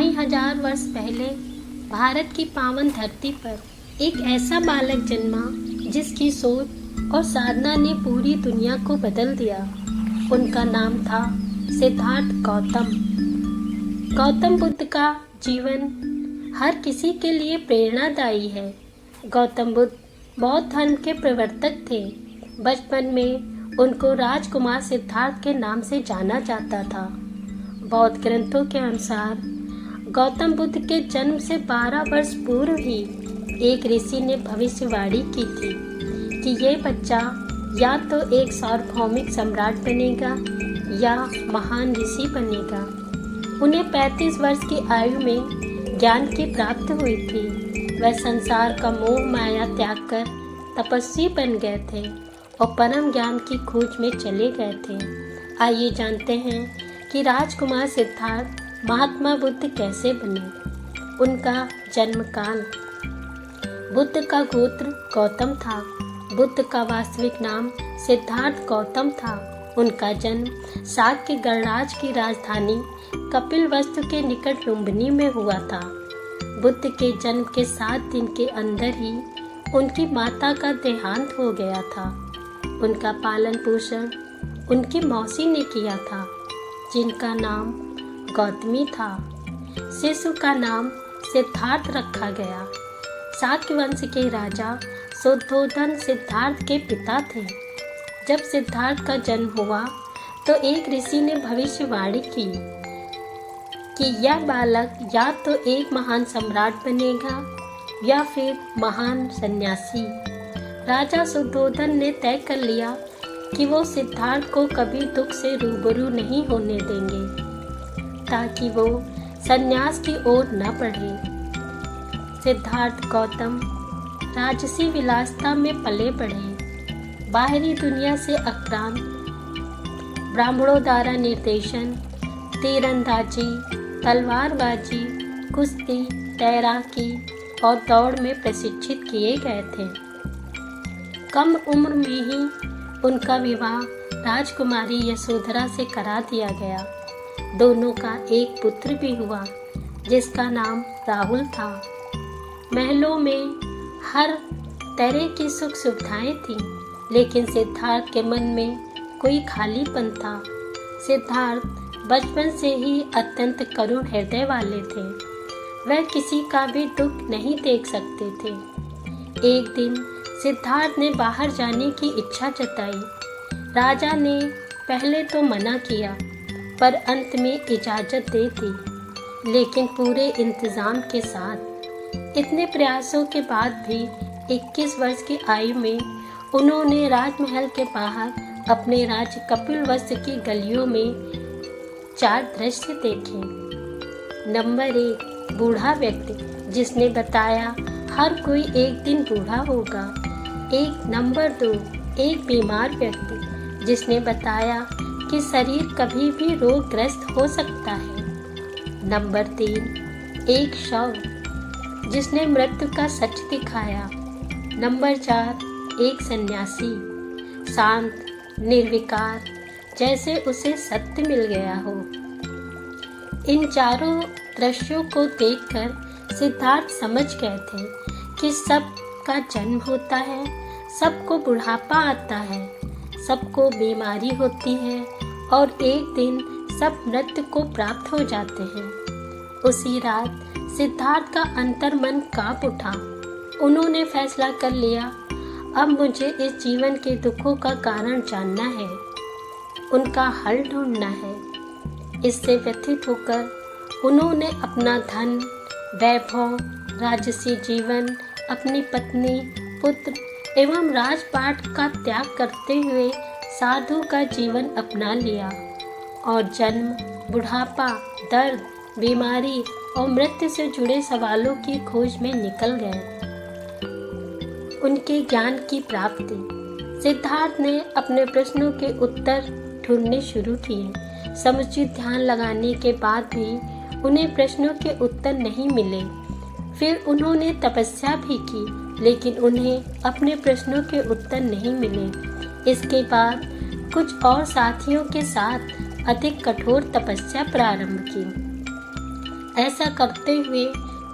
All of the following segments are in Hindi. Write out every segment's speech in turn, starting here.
ढाई हजार वर्ष पहले भारत की पावन धरती पर एक ऐसा बालक जन्मा जिसकी सोच और साधना ने पूरी दुनिया को बदल दिया। उनका नाम था सिद्धार्थ गौतम। गौतम बुद्ध का जीवन हर किसी के लिए प्रेरणादायी है। गौतम बुद्ध बौद्ध धर्म के प्रवर्तक थे। बचपन में उनको राजकुमार सिद्धार्थ के नाम से जाना जाता था। बौद्ध ग्रंथों के अनुसार गौतम बुद्ध के जन्म से 12 वर्ष पूर्व ही एक ऋषि ने भविष्यवाणी की थी कि ये बच्चा या तो एक सार्वभौमिक सम्राट बनेगा या महान ऋषि बनेगा। उन्हें 35 वर्ष की आयु में ज्ञान की प्राप्ति हुई थी। वह संसार का मोह माया त्याग कर तपस्वी बन गए थे और परम ज्ञान की खोज में चले गए थे। आइए जानते हैं कि राजकुमार सिद्धार्थ महात्मा बुद्ध कैसे बने। उनका जन्म काल। बुद्ध का गोत्र गौतम था। बुद्ध का वास्तविक नाम सिद्धार्थ गौतम था। उनका जन्म शाक्य गणराज्य की राजधानी कपिलवस्तु के निकट लुम्बिनी में हुआ था। बुद्ध के जन्म के 7 दिन के अंदर ही उनकी माता का देहांत हो गया था। उनका पालन पोषण उनकी मौसी ने किया था, जिनका नाम गौतमी था। शिशु का नाम सिद्धार्थ रखा गया। शाक्य वंश के राजा शुद्धोधन सिद्धार्थ के पिता थे। जब सिद्धार्थ का जन्म हुआ तो एक ऋषि ने भविष्यवाणी की कि यह बालक या तो एक महान सम्राट बनेगा या फिर महान सन्यासी। राजा शुद्धोधन ने तय कर लिया कि वो सिद्धार्थ को कभी दुख से रूबरू नहीं होने देंगे ताकि वो सन्यास की ओर न बढ़े। सिद्धार्थ गौतम राजसी विलासिता में पले बढ़े। बाहरी दुनिया से आक्रांत, ब्राह्मणों द्वारा निर्देशन, तीरंदाजी, तलवारबाजी, कुश्ती, तैराकी और दौड़ में प्रशिक्षित किए गए थे। कम उम्र में ही उनका विवाह राजकुमारी यशोधरा से करा दिया गया। दोनों का एक पुत्र भी हुआ जिसका नाम राहुल था। महलों में हर तरह की सुख सुविधाएं थीं, लेकिन सिद्धार्थ के मन में कोई खालीपन था। सिद्धार्थ बचपन से ही अत्यंत करुण हृदय वाले थे। वह किसी का भी दुख नहीं देख सकते थे। एक दिन सिद्धार्थ ने बाहर जाने की इच्छा जताई। राजा ने पहले तो मना किया, पर अंत में इजाज़त दे दी, लेकिन पूरे इंतज़ाम के साथ। इतने प्रयासों के बाद भी 21 वर्ष की आयु में उन्होंने राजमहल के बाहर अपने राज्य कपिलवस्तु की गलियों में 4 दृश्य देखे। नंबर 1, बूढ़ा व्यक्ति जिसने बताया हर कोई एक दिन बूढ़ा होगा। नंबर 2, एक बीमार व्यक्ति जिसने बताया कि शरीर कभी भी रोगग्रस्त हो सकता है। नंबर 3, एक शव जिसने मृत्यु का सच दिखाया। नंबर 4, एक सन्यासी, शांत निर्विकार, जैसे उसे सत्य मिल गया हो। इन चारों दृश्यों को देखकर सिद्धार्थ समझ गए थे कि सबका जन्म होता है, सबको बुढ़ापा आता है, सबको बीमारी होती है और एक दिन सब मृत्यु को प्राप्त हो जाते हैं। उसी रात सिद्धार्थ का अंतर्मन कांप उठा। उन्होंने फैसला कर लिया, अब मुझे इस जीवन के दुखों का कारण जानना है, उनका हल ढूंढना है। इससे व्यथित होकर उन्होंने अपना धन, वैभव, राजसी जीवन, अपनी पत्नी, पुत्र एवं राजपाट का त्याग करते हुए साधु का जीवन अपना लिया और जन्म, बुढ़ापा, दर्द, बीमारी और मृत्यु से जुड़े सवालों की खोज में निकल गए। उनके ज्ञान की प्राप्ति। सिद्धार्थ ने अपने प्रश्नों के उत्तर ढूंढने शुरू किए। समुचित ध्यान लगाने के बाद भी उन्हें प्रश्नों के उत्तर नहीं मिले। फिर उन्होंने तपस्या भी की, लेकिन उन्हें अपने प्रश्नों के उत्तर नहीं मिले। इसके बाद कुछ और साथियों के साथ अधिक कठोर तपस्या प्रारंभ की। ऐसा करते हुए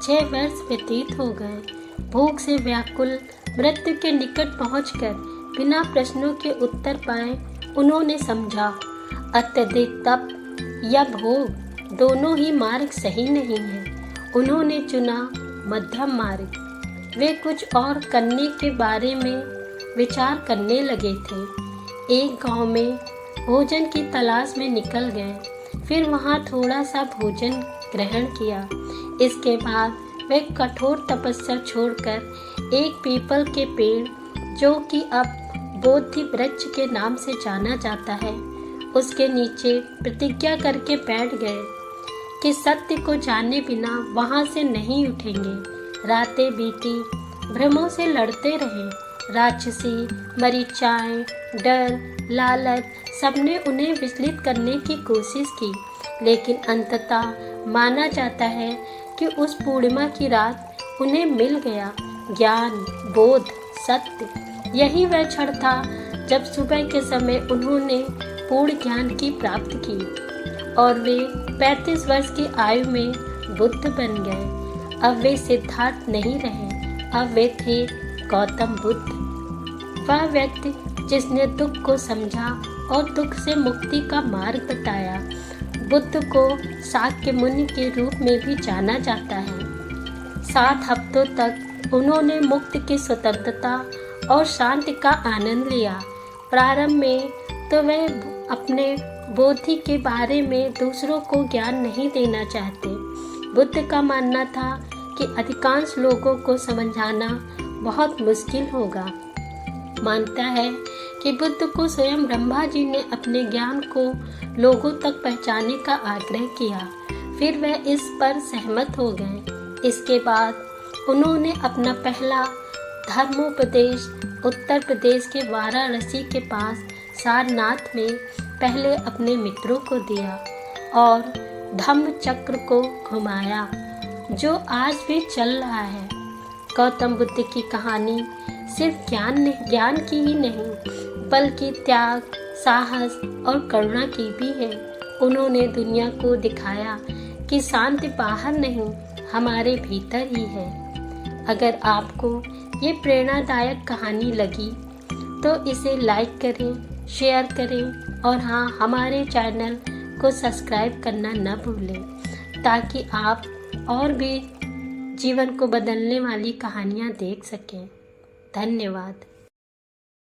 6 वर्ष व्यतीत हो गए। भूख से व्याकुल मृत्यु के निकट पहुंचकर बिना प्रश्नों के उत्तर पाए उन्होंने समझा, अत्यधिक तप या भोग दोनों ही मार्ग सही नहीं है। उन्होंने चुना मध्यम मार्ग। वे कुछ और करने के बारे में विचार करने लगे थे। एक गांव में भोजन की तलाश में निकल गए, फिर वहां थोड़ा सा भोजन ग्रहण किया। इसके बाद वे कठोर तपस्या छोड़कर एक पीपल के पेड़, जो कि अब बोधि वृक्ष के नाम से जाना जाता है, उसके नीचे प्रतिज्ञा करके बैठ गए कि सत्य को जाने बिना वहां से नहीं उठेंगे। रातें बीती, भ्रमों से लड़ते रहे। राक्षसी, मरीचाएं, डर, लालच सबने उन्हें विचलित करने की कोशिश की, लेकिन अंततः माना जाता है कि उस पूर्णिमा की रात उन्हें मिल गया ज्ञान, बोध, सत्य। यही वह क्षण था जब सुबह के समय उन्होंने पूर्ण ज्ञान की प्राप्ति की और वे 35 वर्ष की आयु में बुद्ध बन गए। अब वे सिद्धार्थ नहीं रहे, अब वे थे गौतम बुद्ध, वह व्यक्ति जिसने दुख को समझा और दुख से मुक्ति का मार्ग बताया। बुद्ध को शाक्य मुनि के रूप में भी जाना जाता है। 7 हफ्तों तक उन्होंने मुक्त की स्वतंत्रता और शांति का आनंद लिया। प्रारंभ में तो वे अपने बोधि के बारे में दूसरों को ज्ञान नहीं देना चाहते। बुद्ध का मानना था कि अधिकांश लोगों को समझाना बहुत मुश्किल होगा। मानता है कि बुद्ध को स्वयं ब्रह्मा जी ने अपने ज्ञान को लोगों तक पहुंचाने का आग्रह किया। फिर वह इस पर सहमत हो गए। इसके बाद उन्होंने अपना पहला धर्मोपदेश उत्तर प्रदेश के वाराणसी के पास सारनाथ में पहले अपने मित्रों को दिया और धम्म चक्र को घुमाया, जो आज भी चल रहा है। गौतम बुद्ध की कहानी सिर्फ ज्ञान की ही नहीं, बल्कि त्याग, साहस और करुणा की भी है। उन्होंने दुनिया को दिखाया कि शांति बाहर नहीं, हमारे भीतर ही है। अगर आपको ये प्रेरणादायक कहानी लगी तो इसे लाइक करें, शेयर करें और हाँ, हमारे चैनल को सब्सक्राइब करना न भूलें, ताकि आप और भी जीवन को बदलने वाली कहानियाँ देख सकें। धन्यवाद।